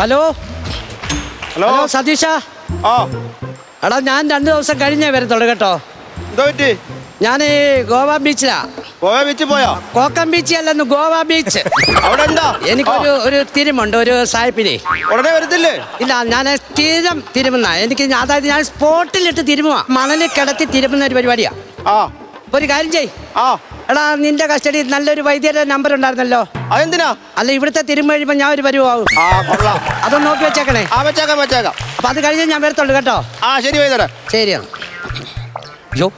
Hello hello hello സതീഷ. ആ എടാ ഞാൻ 2 ദിവസം കഴിഞ്ഞേ വരത്തുള്ളൂ കേട്ടോ. എന്താ പറ്റി? ഞാൻ ഗോവ ബീച്ചിലാ. ഗോവ ബീച്ചിൽ പോയോ? കോക്കം ബീച്ച് അല്ലെന്ന്, ഗോവ ബീച്ച്. അവിടെ എന്താ? എനിക്കൊരു തിരുമുണ്ട്, ഒരു സായിപ്പിനെ. ഉടനെ വരത്തില്ലേ? ഇല്ല, ഞാൻ സ്ഥിരം തിരുമുന്ന. എനിക്ക് അതായത് ഞാൻ സ്പോട്ടിലിട്ട് തിരുമുക, മണലിൽ കിടത്തി തിരുമുന്ന ഒരു പരിപാടിയാ. ആ ഒരു കാര്യം ചെയ്. ആ എടാ നിന്റെ കസ്റ്റഡി നല്ലൊരു വൈദ്യരുടെ നമ്പർ ഉണ്ടായിരുന്നല്ലോ. അതെന്തിനാ? അല്ല, ഇവിടുത്തെ തിരുമ്പ് കഴിയുമ്പോൾ ഞാൻ ഒരു വരുവാകും. ആ കൊള്ളാം, അതൊന്ന് നോക്കി വെച്ചേക്കണേ. ആ വെച്ചേക്കാം വെച്ചേക്കാം. അപ്പൊ അത് കഴിഞ്ഞ് ഞാൻ വരത്തുള്ളൂ കേട്ടോ. ആ ശരി വൈകുന്നേരം. ശരിയാണ്. യോ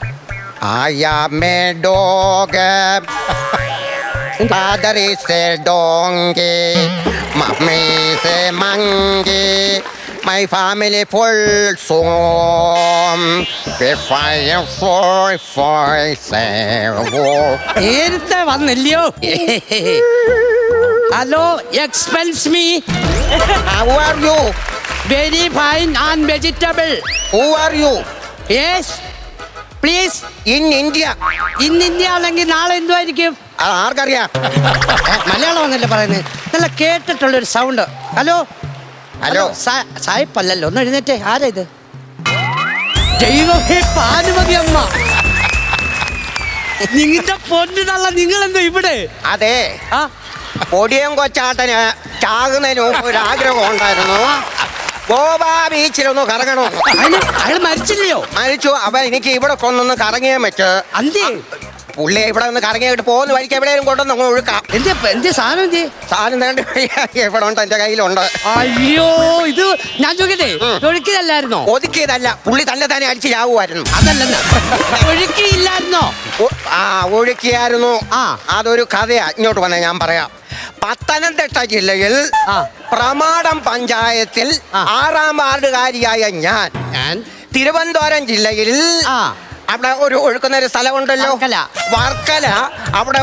I am a dog. Father is a donkey. Mommy is a monkey. My family full soon. If I am for നേരത്തെ വന്നില്ലയോ? Hello, excuse me. How are you? Very fine and vegetable. Who are you? Yes please. In India. ഇന്ന് India ആണെങ്കിൽ നാളെ എന്തുമായിരിക്കും? ആർക്കറിയാം? മലയാളം എന്നല്ലേ പറയുന്നത്? നല്ല കേട്ടിട്ടുള്ളൊരു സൗണ്ട്. Hello hello. സായിപ്പല്ലല്ലോ, ഒന്ന് എഴുന്നേറ്റേ. ആരാ ഇത്? ദൈവമേ, പാനുമതി അമ്മ. നിങ്ങളുടെ പൊന്നു തള്ള, നിങ്ങളെന്തോ ഇവിടെ? അതെ, ആ പൊടിയം കൊച്ചാട്ടന് ചാകുന്നതിന് മുമ്പ് ഒരു ആഗ്രഹം ഉണ്ടായിരുന്നു, ഗോവ ബീച്ചിലൊന്ന് കറങ്ങണമെന്ന്. അതിന് അയാൾ മരിച്ചില്ലയോ? മരിച്ചു. അപ്പൊ എനിക്ക് ഇവിടെ കൊണ്ടൊന്ന് കറങ്ങിയാൻ പറ്റും. അന്തേ പുള്ളിയെ ഇവിടെ ഒന്ന് കറങ്ങിയിട്ട് പോകുന്ന വഴിക്ക് എവിടെയും കൊണ്ടൊന്ന് ഒഴുക്കാം. എന്തേ സാധനം എന്തേ? സാധനം തേണ്ട എവിടെ ഉണ്ട്, എന്റെ കയ്യിലുണ്ട്. അയ്യോ, ഇത് ഞാൻ ചോദിക്കട്ടെ, ഒഴുക്കിയതല്ലായിരുന്നോ? ഒതുക്കിയതല്ല, പുള്ളി തന്നെ അടിച്ച് ചാവുമായിരുന്നു. അതല്ലെന്ന്, ഒഴുക്കിയില്ലായിരുന്നോ? ആ ഒഴുക്കിയായിരുന്നു. ആ. അതൊരു കഥയാ. ഇങ്ങോട്ട് വന്നേ, ഞാൻ പറയാം. പത്തനംതിട്ട ജില്ലയിൽ ആ. പ്രമാടം പഞ്ചായത്തിൽ 6ാം വാർഡുകാരിയായ ഞാൻ തിരുവനന്തപുരം ജില്ലയിൽ അവിടെ ഒരു ഒഴുക്കുന്ന ഒരു സ്ഥലമുണ്ടല്ലോ, വർക്കല. അവിടെ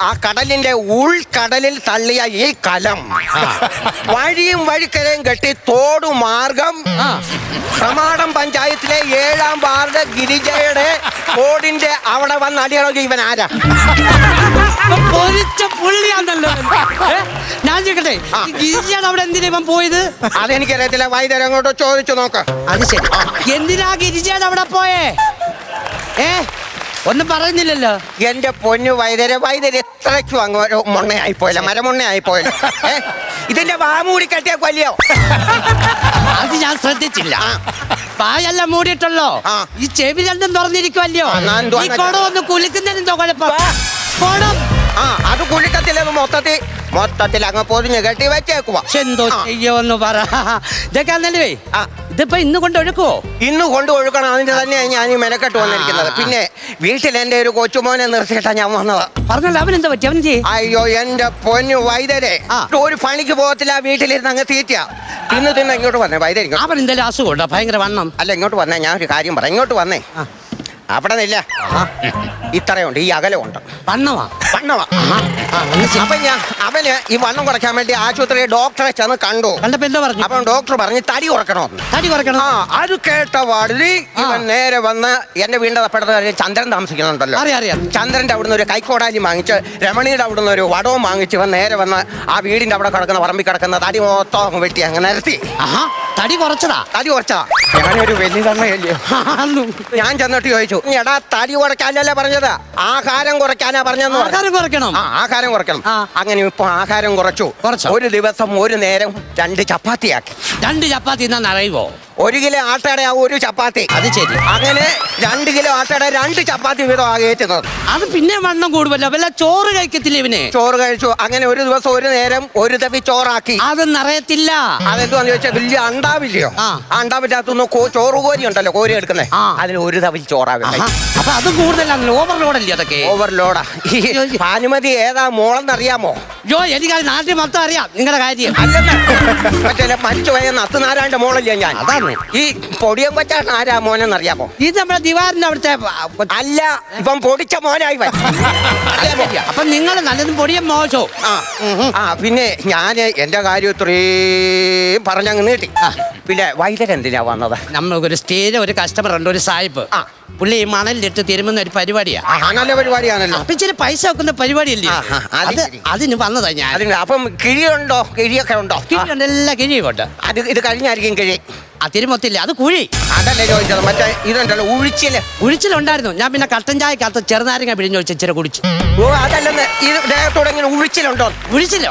ആ കടലിന്റെ ഉൾക്കടലിൽ തള്ളിയ ഈ കലം വഴിയും വഴിക്കരയും കെട്ടി തോടുമാർഗം പ്രമാടം പഞ്ചായത്തിലെ 7ാം വാർഡ് ഗിരിജയുടെ തോടിന്റെ അവിടെ വന്ന് അടിയണമെങ്കിൽ ഇവൻ ആരാ? പുള്ളിയാണല്ലോ. ഞാൻ ചോദിക്കട്ടെ, ഗിരിജയാണ് അവിടെ എന്തിനാ ഇവൻ പോയത്? അതെനിക്കറിയത്തില്ല, വൈദ്യുതി അങ്ങോട്ട് ചോദിച്ചു നോക്ക്. അത് ശരി. എന്തിനാ ഗിരിജയാണ് അവിടെ പോയേ? ഒന്നും പറയുന്നില്ലല്ലോ. എന്റെ പൊന്നു വൈദ്യുതി എത്രയ്ക്കും അങ്ങ് ഒരു മുണ്ണയായിപ്പോയില്ല, മരമുണ്ണയായിപ്പോയില്ല. ഇതിന്റെ വാമൂടി കെട്ടിയ കൊല്ലിയോ? അത് ഞാൻ ശ്രദ്ധിച്ചില്ല. പായെല്ലാം മൂടിയിട്ടുള്ളോ? ഈ ചെവി രണ്ടും തുറന്നിരിക്കുമല്ലോ. ഈ കുടം ഒന്ന് കുലിക്കുന്നതിനെന്തോ കുഴപ്പം? കുടം അത് കുളിക്കത്തില്ലെന്ന് മൊത്തത്തിൽ അങ്ങ് പൊതിഞ്ഞ് കെട്ടി വെച്ചേക്കുവാ. എന്തോ ചെയ്യോന്ന് പറ. ഇതൊക്കെ അന്നല്ലേ ഇതിപ്പോ ഇന്ന് കൊണ്ട് ഒഴുക്കുവോ? ഇന്ന് കൊണ്ട് ഒഴുക്കണം. അതിന്റെ തന്നെയാണ് ഞാൻ ഈ മെനക്കെട്ട് വന്നിരിക്കുന്നത്. പിന്നെ വീട്ടിൽ എന്റെ ഒരു കൊച്ചുമോനെ നിർത്തിയിട്ടാ ഞാൻ വന്നത്. പറഞ്ഞല്ലോ, അവൻ എന്താ പറ്റി? അവൻ ചെയ്യേ? അയ്യോ എന്റെ പൊന്നു വൈദ്യരെ, ഒരു പണിക്ക് പോകത്തില്ല, വീട്ടിലിരുന്ന് അങ്ങ് തീറ്റയാ. തിന്ന് ഇങ്ങോട്ട് വന്നേ വൈദ്യരി. അവൻ എന്തായാലും അസുഖം ഉണ്ടോ? ഭയങ്കര വണ്ണം. അല്ല, ഇങ്ങോട്ട് വന്നേ, ഞാൻ ഒരു കാര്യം പറയാം. ഇങ്ങോട്ട് വന്നേ. അവിടെ നില്ല, ഇത്രയുണ്ട്, ഈ അകലമുണ്ട്. വണ്ണമാ? അപ്പൊ അവന് ഈ വണ്ണം കുറയ്ക്കാൻ വേണ്ടി ആശുപത്രി ഡോക്ടറെ ചെന്ന് കണ്ടു. കണ്ടപ്പോ എന്താ പറഞ്ഞു? അപ്പൊ ഡോക്ടർ പറഞ്ഞു തടി കുറയ്ക്കണമെന്ന്. തടി കുറയ്ക്കണം? അത് കേട്ട പാടി ഇവൻ നേരെ വന്ന് എന്റെ വീടിന്റെ തപ്പുറത്ത് ചന്ദ്രൻ താമസിക്കുന്നുണ്ടല്ലോ, അറിയാം. ചന്ദ്രന്റെ അവിടുന്ന് ഒരു കൈക്കോടാലി വാങ്ങിച്ച്, രമണിയുടെ അവിടുന്ന് ഒരു വടവും വാങ്ങിച്ച് ഇവൻ നേരെ വന്ന് ആ വീടിന്റെ അവിടെ കിടക്കുന്ന പറമ്പിൽ കിടക്കുന്ന തടി മൊത്തം വെട്ടി അങ്ങ് നിരത്തി. തടി കുറച്ചതാ? തടി കുറച്ചതാ. ഞാനൊരു വലിയ തന്നെയല്ലേ. ഞാൻ ചെന്നിട്ട് ചോദിച്ചു, എടാ തടി കുറയ്ക്കാനല്ലേ പറഞ്ഞത്, ആഹാരം കുറയ്ക്കാനാ പറഞ്ഞെന്ന്. ആഹാരം കുറയ്ക്കണം. ആഹാരം കുറയ്ക്കണം. അങ്ങനെ ഇപ്പൊ ആഹാരം കുറച്ചു. ഒരു ദിവസം ഒരു നേരം 2 ചപ്പാത്തിയാക്കി. 2 ചപ്പാത്തി എന്നാ അറിയുവോ? 1 കിലോ ആട്ടയുടെ 1 ചപ്പാത്തി. അത് ശരി. അങ്ങനെ 2 കിലോ ആട്ടയുടെ 2 ചപ്പാത്തി വീതം ആകേറ്റുന്നത്. അത് പിന്നെ വണ്ണം കൂടുമല്ലോ. വല്ല ചോറ് കഴിക്കത്തില്ല ഇവന്? ചോറ് കഴിച്ചു. അങ്ങനെ ഒരു ദിവസം ഒരു നേരം 1 തവി ചോറാക്കി. അതൊന്നും അറിയത്തില്ല. അതെന്തുവാന്ന് ചോദിച്ചാൽ വലിയ അണ്ടാവില്ലയോ, അണ്ടാവില്ലാത്തൊന്ന് ചോറ് കോരി ഉണ്ടല്ലോ, കോരി എടുക്കുന്നേ, അതിൽ 1 തവി ചോറാവില്ല. അപ്പൊ അത് കൂടുതലാണല്ലോ, ഓവർലോഡല്ലേ അതൊക്കെ? ഓവർലോഡാ. ഭാനുമതി ഏതാ മോളെന്നറിയാമോ? എനിക്ക് നാട്ടിൽ മൊത്തം അറിയാം നിങ്ങളുടെ കാര്യം. മറ്റേ മരിച്ചു പോയ നത്തുനാരായണന്റെ മോളല്ലേ ഞാൻ. അതാണ് ഈ പൊടിയം കൊച്ചാട്ടൻ ആരാ മോനെന്നറിയാമോ? ഇത് നമ്മുടെ ദിവാറിന്റെ അവിടുത്തെ അല്ല, ഇപ്പം പൊടിച്ച മോനായി. അപ്പൊ നിങ്ങൾ നല്ലതും പൊടിയം മോശോ? പിന്നെ ഞാന് എന്റെ കാര്യം ഇത്രയും പറഞ്ഞങ്ങ് നീട്ടി. പിന്നെ വൈദ്യരെന്തിനാ വന്നത്? നമുക്കൊരു സ്റ്റേജ് ഒരു കസ്റ്റമർ ഉണ്ട്, ഒരു സായിപ്പ്. പുള്ളി ഈ മണലിലിട്ട് തിരുമുന്ന ഒരു പരിപാടിയാ. നല്ല പരിപാടിയാണല്ലോ. അപ്പൊ ഇച്ചിരി പൈസ വെക്കുന്ന പരിപാടിയല്ലേ? അതിന് വന്നതാ ഞാൻ. അതിന് അപ്പം കിഴിയുണ്ടോ? കിഴിയൊക്കെ ഉണ്ടോ? കിഴിയുണ്ട്, എല്ലാ കിഴിയും ഉണ്ട്. ഇത് കഴിഞ്ഞായിരിക്കും കിഴി. തിരുമൊത്തില്ല, അത് കുഴി. അതല്ലേ ചോദിച്ചത്, മറ്റേ ഇതുണ്ടല്ലോ ഉഴിച്ചില്. ഉഴിച്ചിലുണ്ടായിരുന്നു. ഞാൻ പിന്നെ കട്ടൻ ചായക്കകത്ത് ചെറുനാരങ്ങ പിഴിഞ്ഞൊഴിച്ച് ഇച്ചിരി കുടിച്ചു. ഓ അതല്ലെന്ന്, ഇത് ദേഹത്തോടെ ഇങ്ങനെ ഉഴിച്ചിലുണ്ടോ? ഒഴിച്ചില്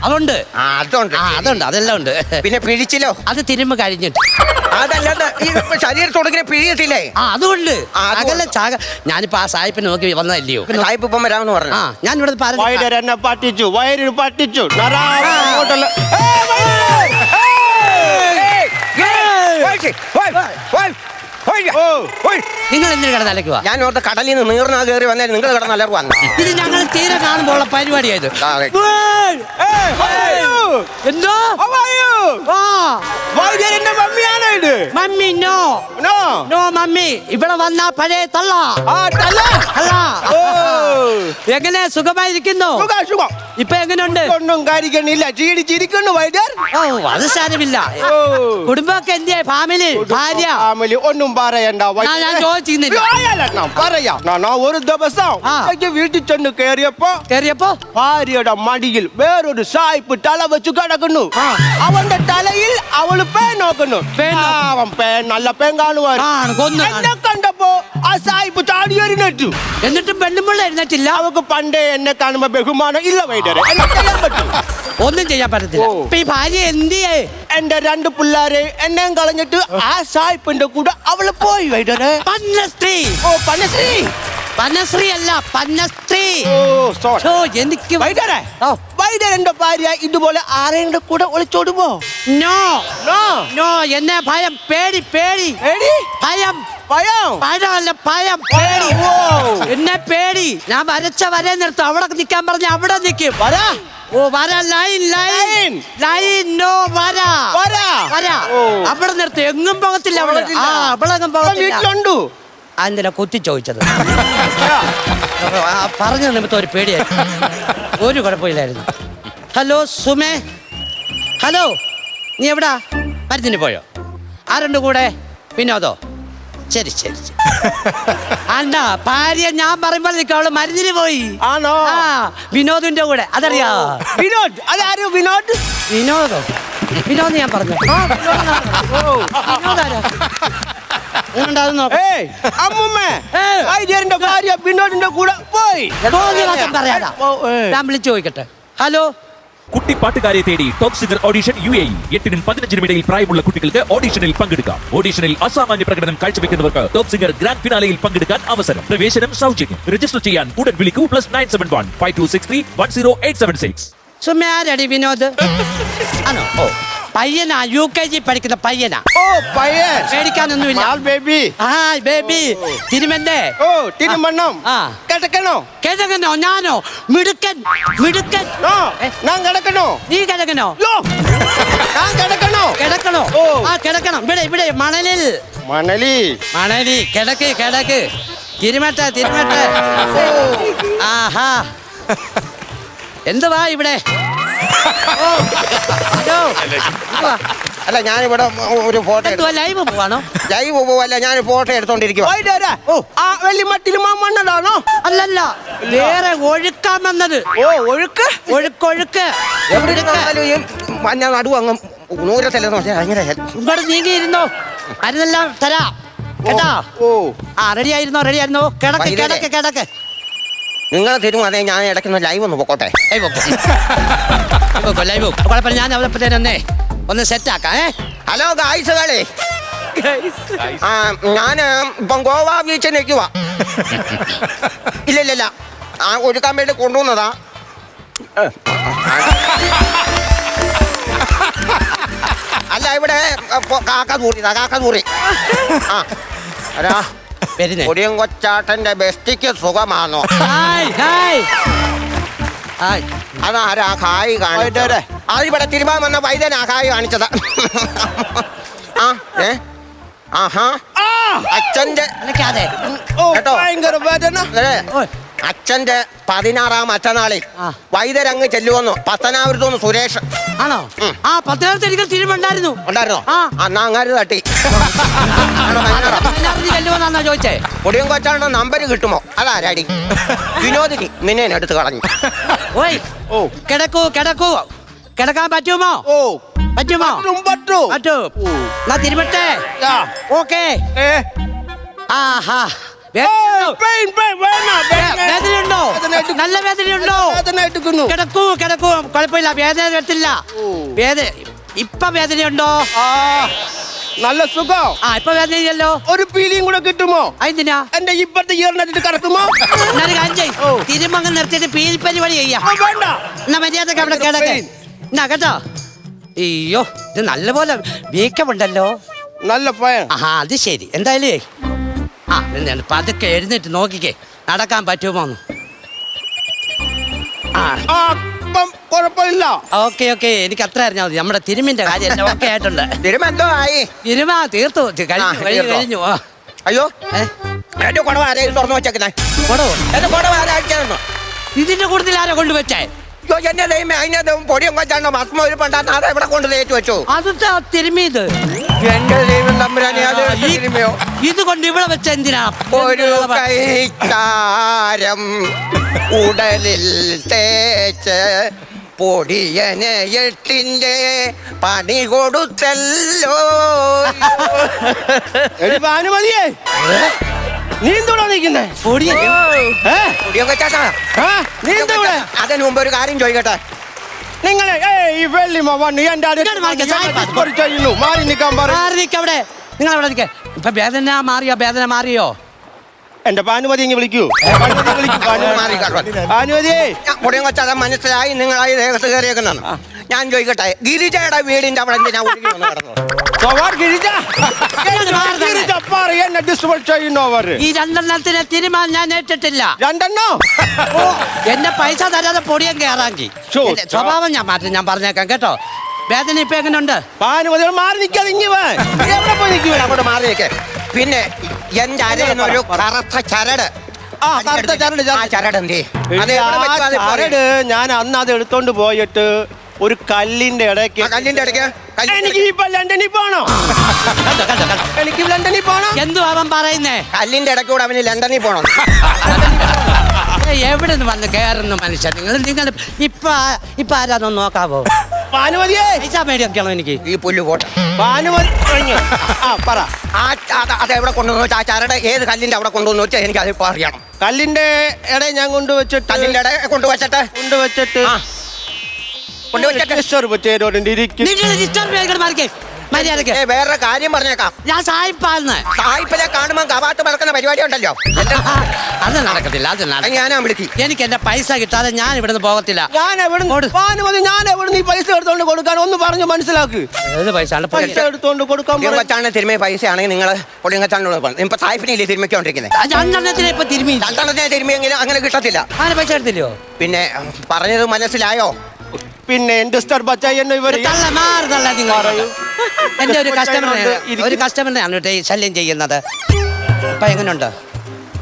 അതുണ്ട്. അതുണ്ട്, അതുണ്ട്, അതെല്ലാം ഉണ്ട്. പിന്നെ പിഴിച്ചിലോ? അത് തിരുമ്പ് കഴിഞ്ഞിട്ട്. അതല്ലെന്ന്, ഈ ശരീരത്തോടെ ഇങ്ങനെ പിഴിയത്തില്ലേ? അതുകൊണ്ട് അകലെ ഞാനിപ്പോ ആ സായിപ്പിനെ നോക്കി വന്നതല്ലയോ. സായിപ്പ് ഇപ്പം വരാമെന്ന് പറഞ്ഞു. ഞാൻ ഇവിടെ എന്നെ പറ്റിച്ചു, വയറിന് പറ്റിച്ചു. നിങ്ങൾ എന്തിനു കിടന്ന് അലക്കുക? ഞാൻ ഓർത്ത് കടലിൽ നിന്ന് നീർന്നാ കയറി വന്നാൽ നിങ്ങൾ കിടന്ന് അലർന്നു വന്നു. ഇത് ഞങ്ങൾ തീരെ കാണുമ്പോൾ പരിപാടിയായത്. എന്തോ മമ്മിയാണോ ഇത്? മമ്മി നോ നോ മമ്മി ഇവിടെ വന്ന പഴയ തള്ള. എങ്ങനെ സുഖമായിരിക്കുന്നു? ഇപ്പൊ എങ്ങനെയുണ്ട്? ഒന്നും കാര്യക്കണില്ല, ചീടിച്ചിരിക്കുന്നു വൈദ്യർ. അത് സാരമില്ല. കുടുംബമൊക്കെ എന്തിയെ? ഫാമിലി, ഭാര്യ? ഫാമിലി ഒന്നും പറയണ്ട. ഞാൻ ചോദിച്ചിരുന്നില്ല. പറയാം. ഒരു ദിവസം വീട്ടിൽ ചെന്ന് കേറിയപ്പോ ഭാര്യയുടെ മടിയിൽ വേറൊരു സായിപ്പ് തല വെച്ച് കിടക്കുന്നു. അവന്റെ തലയിൽ അവള് പേൻ നോക്കുന്നു. അവൻ പേൻ നല്ല പേൻ കാണുവാൻ കണ്ടപ്പോ ആ സായിപ്പ് ചാടി എഴുന്നേറ്റു. എന്നിട്ടും പെണ്ണുമ്പിള്ള എഴുന്നേറ്റില്ല. അവക്ക് പണ്ടേ എന്നെ കാണുമ്പോ ബഹുമാനം ഇല്ല വൈദ്യരെ. ഒന്നും ചെയ്യാൻ പറ്റത്തില്ല. ഈ ഭാര്യ എന്തിയേ? എന്റെ 2 പിള്ളേരെ എന്നെയും കളഞ്ഞിട്ട് ആ സായിപ്പിന്റെ കൂടെ അവള് പോയി വൈദ്യരെ. പന്നസ്ത്രീ. പന്നശ്രീ. പന്നശ്രീ അല്ല, പന്നസ്ത്രീ. എനിക്ക് വൈദ്യരെ, വൈദ്യരന്റെ ഭാര്യ ഇതുപോലെ ആരെയും കൂടെ ഒളിച്ചോടുമോ? No no no. എന്നെ ഭയം, പേടി പേടി ഭയം. ഭയമല്ല, ഭയം, പേടി. എന്നെ പേടി. ഞാൻ വരച്ച വരെ നിർത്തും. അവിടെ നിൽക്കാൻ പറഞ്ഞ അവിടെ നിൽക്കും. വര, ലൈൻ ലൈൻ ലൈൻ. നോ വര വര. അവിടെ നിർത്തും. എങ്ങും പോകത്തില്ല അവള്. അവളെങ്ങും പോകത്തില്ല. അതിനെ കുത്തി ചോദിച്ചത് പറഞ്ഞു നിമിത്തം ഒരു പേടിയായിരുന്നു. ഒരു കുഴപ്പമില്ലായിരുന്നു. ഹലോ സുമേ, ഹലോ, നീ എവിടാ? മരുന്നിന് പോയോ? ആരുണ്ട് കൂടെ? വിനോദോ? ശരി ശരി. അണ്ണാ ഭാര്യ ഞാൻ പറയുമ്പോൾ നിൽക്കും. അവള് മരുന്നിന് പോയി. ആണോ? വിനോദിന്റെ കൂടെ. അതറിയാ? വിനോദ്? അതാരും വിനോദ്? വിനോദോ? വിനോദ് ഞാൻ പറഞ്ഞു. വിനോദാരാ? ഭാര്യ വിനോദിന്റെ കൂടെ പോയി. പറയാതാ, ഞാൻ വിളിച്ചു ചോദിക്കട്ടെ. ഹലോ, കുട്ടിപ്പാട്ടുകാരെ തേടി ടോപ്പ് സിംഗർ ഓഡിഷൻ UAE. 8-നും 15-നും ഇടയിൽ പ്രായമുള്ള കുട്ടികൾക്ക് ഓഡിഷനിൽ പങ്കെടുക്കാം. ഓഡിഷനിൽ അസാമാന്യ പ്രകടനം കാഴ്ചവെക്കുന്നവർക്ക് ടോപ്പ് സിംഗർ ഗ്രാൻഡ് ഫിനാലയിൽ പങ്കെടുക്കാൻ അവസരം. പ്രവേശനം സൗജന്യം. രജിസ്റ്റർ ചെയ്യാൻ ഉടൻ വിളിക്കൂ. +971 5263 10876. സുമേ, ആരടി വിനോദ്? ആണോ? പയ്യനാ, UKG പഠിക്കുന്ന പയ്യനാ. പയ്യൻ പേടിക്കാനൊന്നുമില്ല. ബേബി. ബേബി. തിരുമന്റെ കിടക്കണോ? കിടക്കണോ? ഞാനോ? മിടുക്കൻ മിടുക്കൻ. ഞാൻ കിടക്കണോ? നീ കിടക്കണോ? ഞാൻ കിടക്കണോ? കിടക്കണോ? കിടക്കണം. ഇവിടെ ഇവിടെ മണലിൽ. മണലി. കിടക്ക് കിടക്ക്. തിരുമട്ടെ തിരുമട്ടെ. ആഹാ, എന്തുവാ ഇവിടെ? അല്ല, ഞാനിവിടെ ഒരു ഫോട്ടോ. ലൈവ് പോവാണോ? ലൈവ് പോവല്ല, ഞാൻ ഫോട്ടോ എടുത്തോണ്ടിരിക്കുക. മണ്ണതാണോ? അല്ലല്ല, വേറെ ഒഴുക്കാൻ വന്നത്. ഒഴുക്ക് ഒഴുക്കൊഴുക്ക്. മഞ്ഞ നടുവ് അങ്ങ് നൂരത്തല്ലെന്ന് ഇവിടെ നീങ്ങിയിരുന്നോ? മരുന്നെല്ലാം തരാം കേട്ടോ. റെഡി ആയിരുന്നോ? റെഡി ആയിരുന്നോ? കിടക്ക് കിടക്ക് കിടക്ക്. നിങ്ങൾ തരും. അതെ, ഞാൻ ഇടയ്ക്കുന്ന ലൈവ് ഒന്ന് പൊക്കോട്ടെ. ലൈവ് കുഴപ്പമില്ല. ഞാൻ അവളെ ഒന്ന് സെറ്റ് ആക്കാം. ഹലോ ഗായ്സുകളെ, ഞാൻ ഇപ്പം ഗോവ ബീച്ചിൽ നിൽക്കുവാ. ഇല്ല, ഒഴുക്കാൻ വേണ്ടി കൊണ്ടുവന്നതാ. അല്ല, ഇവിടെ കാക്കതൂറി. കൊടിയം കൊച്ചാട്ടന്റെ ബെസ്റ്റിക്ക് സുഖമാണോ? അതാരാ ഹായ് കാണിച്ചത്? അതിവിടെ തിരുമാൻ വന്ന വൈദ്യനാ ഹായ് കാണിച്ചത്. അച്ഛന്റെ അച്ഛന്റെ 16-ാം അച്ഛനാളിൽ വൈദ്യരങ്ങ് ചെല്ലുവന്നു. പത്തനാപുരത്തുനിന്ന് സുരേഷ്. ആണോ? പത്തനാപുരത്ത് എനിക്ക് തിരുമുണ്ടായിരുന്നു. ഉണ്ടായിരുന്നോ? എന്നാ അങ്ങാര് തട്ടി. മൈനാറിന് ചെല്ലുമെന്നാ ചോദിച്ചേ. പൊടിയും കൊച്ചാണോ നമ്പർ കിട്ടുമോ? അതാരാടി? വിനോദിനി നിന്നെ എടുത്ത് കളഞ്ഞു. ഓയ് കിടക്കൂ കിടക്കൂ. കിടക്കാൻ പറ്റുമോ? പറ്റുമോ? പറ്റൂ. എന്നാ തിരുമട്ടെ. ഓക്കേ. ആഹാ വേദനയുണ്ടോ? നല്ല വേദനയുണ്ടോ? കിടക്കൂ കിടക്കൂ. കുഴപ്പമില്ല, വേദന വരത്തില്ല. ഇപ്പൊ വേദനയുണ്ടോ? നല്ല സുഖം. ഇപ്പൊ വേദനയില്ലല്ലോ. ഒരു പീലിയും കൂടെ കിട്ടുമോ? എന്തിനാ? എന്റെ ഇപ്പത്തെ ഈറിനടിട്ട് കറക്കുമോ? തിരുമങ്ങ് നിർത്തിയിട്ട് പീലി പരിപാടി ചെയ്യാം. എന്നാ മര്യാദക്ക് അവിടെ കിടക്കേ. എന്നാ കേട്ടോ. അയ്യോ, ഇത് നല്ലപോലെ വീക്കമുണ്ടല്ലോ. നല്ല പയൻ. അത് ശരി. എന്തായാലും പതുക്കെ എഴുന്നേറ്റ് നോക്കിക്കേ, നടക്കാൻ പറ്റുമോന്ന്. കുഴപ്പമില്ല. ഓക്കെ ഓക്കെ, എനിക്ക് അത്ര അറിഞ്ഞാൽ മതി. നമ്മുടെ തിരുമിന്റെ കാര്യം എല്ലാം ഓക്കെ ആയിട്ടുണ്ട്. തിരുമെന്തോ ആയി? തിരുമ തീർത്തു കഴിഞ്ഞു. അയ്യോ, എന്റെ കുടവ ആരെയും തുറന്നു വെച്ചേക്കുന്നേ? എന്റെ കുടവ ആരാഴ്ചയായിരുന്നു? ഇതിന്റെ കൂടുതൽ ആരാ കൊണ്ടുവച്ചേ? എന്റെ ദൈവമേ, അതിന്റെ പൊടിയും കൊച്ചാണോ ഭസ്മ ഒരു പണ്ടാത്ത അതെ ഇവിടെ കൊണ്ട് തേച്ചു വെച്ചു. അത് തിരുമിയത് എന്റെ ദൈവം തമ്പുരാനെ, തിരുമയോ ഇത് കൊണ്ട് ഇവിടെ വെച്ച എന്തിനാ? ഒരു കൈത്താരം ഉടലിൽ തേച്ച് പൊടിയനെ എട്ടിന്റെ പണി കൊടുത്തല്ലോ. ഭാനുമതിയേ, നീ എന്തോടാ നിൽക്കുന്നേ? അതിന് മുമ്പ് ഒരു കാര്യം ചോദിക്കട്ടെ. നിങ്ങളെ ഈ വെള്ളിമ വന്ന് എന്റെ ചെയ്യുന്നു. മാറി നിൽക്കാൻ അവിടെ. നിങ്ങൾ അവിടെ നിൽക്കേ. ഇപ്പൊ വേദന മാറിയോ? വേദന മാറിയോ? എന്റെ ഭാനുമതി ഇങ്ങ് വിളിക്കൂ. ഭാനുമതിയെ, പൊടിയും കൊച്ചാതെ മനസ്സിലായി നിങ്ങളായി ദേഹത്ത് കയറിയേക്കുന്നതാണ്. ഞാൻ ചോദിക്കട്ടെ, ഗിരിജയുടെ വീടിന്റെ അവിടെ എന്തിനാ ഒഴുകി വന്ന് കിടന്നത്? ഈ രണ്ടെണ്ണത്തിന് തീരുമാനം ഞാൻ ഏറ്റിട്ടില്ല. രണ്ടെണ്ണോ? എന്റെ പൈസ തരാതെ പൊടിയും കയറാങ്കി സ്വഭാവം ഞാൻ മാറ്റും. ഞാൻ പറഞ്ഞേക്കാം കേട്ടോ. വേദന ഇപ്പൊ എങ്ങനെയുണ്ട്? മാറി നിൽക്കാതെ അങ്ങോട്ട് മാറി നിൽക്കേ. പിന്നെ എന്റെ അരയൊരു കറുത്ത ചരട്. ചരട് എന്തേ? ചരട് ഞാൻ അന്ന് അത് എടുത്തോണ്ട് പോയിട്ട് ഒരു കല്ലിന്റെ ഇടയ്ക്ക്. എനിക്ക് ഇപ്പൊ ലണ്ടനിൽ പോണോ? എനിക്ക് ലണ്ടനിൽ പോണോ? എന്തു അവൻ പറയുന്നേ? കല്ലിന്റെ ഇടയ്ക്കൂടെ അവന് ലണ്ടനിൽ പോണം. എവിടെ നിന്ന് വന്ന് കയറുന്നു മനുഷ്യൻ? നിങ്ങൾ ഇപ്പൊ ആരാന്നൊന്ന് നോക്കാവോ? ഭാനുമതിയെ, പൈസ മേടിയൊക്കെയാണോ എനിക്ക്? ഈ പുല്ല് പോട്ടെ. ഭാനുമതി പറ. അതെവിടെ കൊണ്ടുവന്നു വെച്ചാൽ ആ ചരട് ഏത് കല്ലിന്റെ അവിടെ കൊണ്ടുവന്നു വെച്ചാൽ എനിക്ക് അതിപ്പോ അറിയണം. കല്ലിന്റെ ഇടയിൽ ഞാൻ കൊണ്ടുവച്ചിട്ട്. കല്ലിന്റെ ഇട കൊണ്ടുവച്ചിട്ട് വേറെ കാര്യം പറഞ്ഞേക്കാം. ഞാൻ സായിപ്പാന്ന്. സായിപ്പിനെ കാണുമ്പോ കവാത്ത് പറക്കുന്ന പരിപാടി ഉണ്ടല്ലോ, അത് നടക്കത്തില്ല. അത് ഞാനാ വിളിക്കും. എനിക്ക് എന്റെ പൈസ കിട്ടാതെ ഞാൻ ഇവിടുന്ന് പോകത്തില്ല. ഞാൻ എവിടെ പൈസ എടുത്തോണ്ട് കൊടുക്കാൻ ഒന്ന് പറഞ്ഞു മനസ്സിലാക്ക്. ഏത് പൈസ എടുത്തോണ്ട് കൊടുക്കാൻ തിരുമ പൈസ ആണെങ്കിൽ നിങ്ങൾ പൊടിയും കച്ചാനോട് ഇപ്പൊ സായിപ്പിനെ തിരുമിക്കൊണ്ടിരിക്കുന്നത്. രണ്ടെണ്ണത്തിന് ഇപ്പൊ തിരുമി. രണ്ടെണ്ണത്തിനെ തിരുമിയെങ്കിലും അങ്ങനെ കിട്ടത്തില്ല. അങ്ങനെ പൈസ എടുത്തില്ലയോ? പിന്നെ പറഞ്ഞത് മനസ്സിലായോ? പിന്നെ എന്റെ എന്റെ ഒരു കസ്റ്റമറിനെയാണ് കേട്ടോ ശല്യം ചെയ്യുന്നത്. അപ്പൊ എങ്ങനെയുണ്ട്?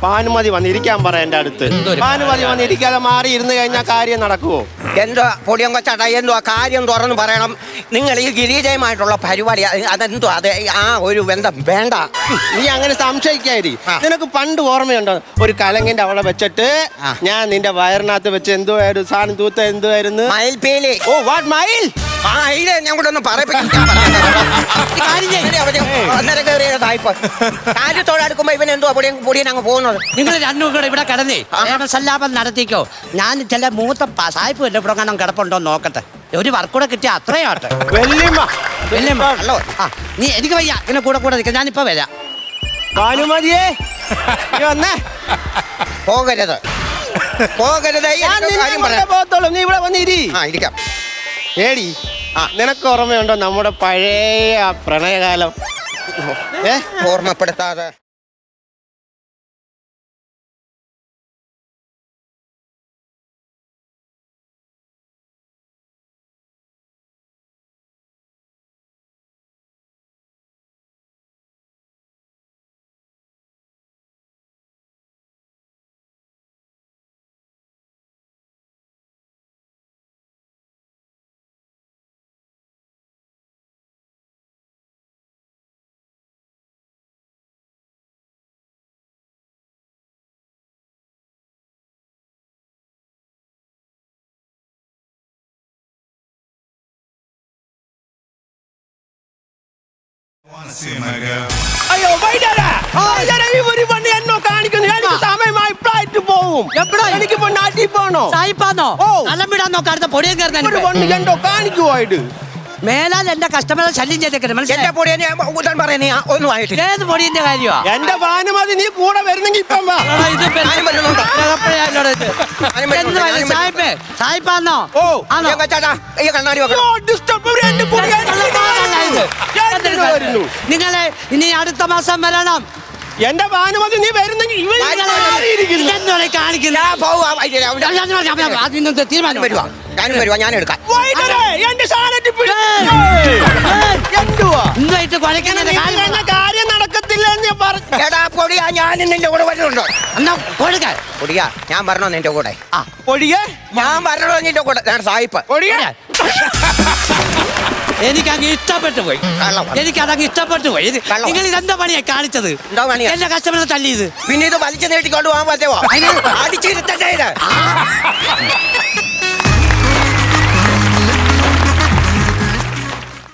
ഭാനുമതി വന്നിരിക്കാൻ പറ എന്റെ അടുത്ത്. ഭാനുമതി വന്നിരിക്കാതെ മാറി ഇരുന്ന് കഴിഞ്ഞാൽ കാര്യം നടക്കുവോ? എന്തോ പൊടിയും കൊച്ചാട്ട, എന്തോ കാര്യം തുറന്ന് പറയണം. നിങ്ങൾ ഈ ഗിരിജയുമായിട്ടുള്ള പരിപാടി അതെന്തോ അത് ആ ഒരു ബന്ധം വേണ്ട. നീ അങ്ങനെ സംശയിക്കാതി. നിനക്ക് പണ്ട് ഓർമ്മയുണ്ടോ? ഒരു കലങ്ങിന്റെ അവിടെ വെച്ചിട്ട് ഞാൻ നിന്റെ വയറിനകത്ത് വെച്ച് എന്തോ ആയിരുന്നു സാധനം തൂത്ത എന്തോ ആയിരുന്നു? മയിൽപീലി. ഓ വാട്ട് മയിൽ? ഞാൻ കൂടെ ഒന്ന് കാര്യത്തോടടുക്കുമ്പോ ഇവൻ എന്തോ പൊടിയൻ അങ്ങ് പോകുന്നത്. നിങ്ങൾ രണ്ടും കൂടെ ഇവിടെ കിടന്നേ സല്ലാപം നടത്തിക്കോ. ഞാൻ ചില മൂത്ത സായിപ്പ് വല്ല ഇവിടെ കാണാൻ കിടപ്പുണ്ടോ നോക്കട്ടെ. ഒരു വർക്കൂടെ കിട്ടിയ അത്രയാട്ടെ. നീ എനിക്ക് വയ്യ ഇങ്ങനെ കൂടെ കൂടെ നിൽക്കാം. ഞാനിപ്പോ വരാം. ഭാനുമതിയെ പോകരുത് പോകരുത്. നീ ഇവിടെ വന്നിരി. ഇരിക്കാം. ഏടി നിനക്ക് ഓർമ്മയുണ്ടോ നമ്മുടെ പഴയ പ്രണയകാലം? ഓർമ്മപ്പെടുത്താതെ അയ്യോ വൈദ്യരെ, വൈദ്യരെ, ഈ ഒരു പണി എന്നോ കാണിക്കുന്നു. എനിക്ക് സമയമായി ഫ്ലൈറ്റ് പോവും. എപ്പോഴാ? എനിക്കിപ്പോ നാട്ടിൽ പോണോ? സായിപ്പാന്നോ ഓ. അലം വിടാൻ നോക്കാം അടുത്ത പൊടിയും ഒരു കയറുന്ന പണി എന്തോ കാണിക്കുവായിട്ട്. മേലാൽ എന്റെ കസ്റ്റമറെ ശല്യം ചെയ്തേക്കരുത് എന്റെ മനസ്സിലായോ? പൊടിയെ ഞാൻ ഉദാൻ പറയുന്നേ ഒന്നും ആയിട്ടില്ല. ഏത് പൊടിയന്റെ കാര്യമാ എന്റെ ഭാനുമതി നീ കൂടെ വരുന്നെങ്കിൽ ഇപ്പം വാ. ഞാനും വരുന്നുണ്ട്. സായിപ്പേ സായിപ്പാന്നോ ഓ. ആണോ ഞാൻ ചേട്ടാ ഈ കണ്ണാടി ഓ, വെക്കണം. disturb ഒരു രണ്ട് പൊടി എന്തിനു വരുന്നു? നിങ്ങളെ ഇനി അടുത്ത മാസം വരണം. എന്റെ ഭാനുമതി നീ വരുന്നെങ്കിൽ ഇവൻ മാറിയിരിക്കുന്നു. ഇതെന്തോടെ കാണിക്കില്ല ഞാൻ പോവാ വൈദ്യരെ. തീരുമാനം വരുവാ, ഞാനും വരുവാ, ഞാൻ എടുക്കാം. വൈദ്യരെ, എന്റെ സാധനത്തിൽ പിടി. എന്തുവാ ഇന്നായിട്ട് കുഴക്കുന്നത് എന്ന കാര്യം നടക്കത്തില്ല എന്ന് ഞാൻ പറഞ്ഞു. എടാ പൊടിയാ, ഞാൻ നിന്റെ കൂടെ വരുന്നുണ്ടോ? എന്നാ കൊടുക്കാൻ പൊടിയാ, ഞാൻ വരണോ നിന്റെ കൂടെ? പൊടിയെ, ഞാൻ വരണോ നിന്റെ കൂടെ? ഞാൻ സായിപ്പ്. പൊടിയെ. എനിക്കങ്ങ് ഇഷ്ടപ്പെട്ടു പോയി. കള്ളം. എനിക്കതങ്ങ് ഇഷ്ടപ്പെട്ടു പോയി. കള്ളം. നിങ്ങൾ ഇതെന്താ പണിയാ കാണിച്ചത്? എന്താ പണിയാ? എന്റെ കസ്റ്റമറെ തല്ലിയത്. പിന്നെ ഇത് വലിച്ചു നീട്ടിക്കൊണ്ട് പോകാൻ പറ്റുമോ? അടിച്ചിരുത്തണ്ടേ ഇത്?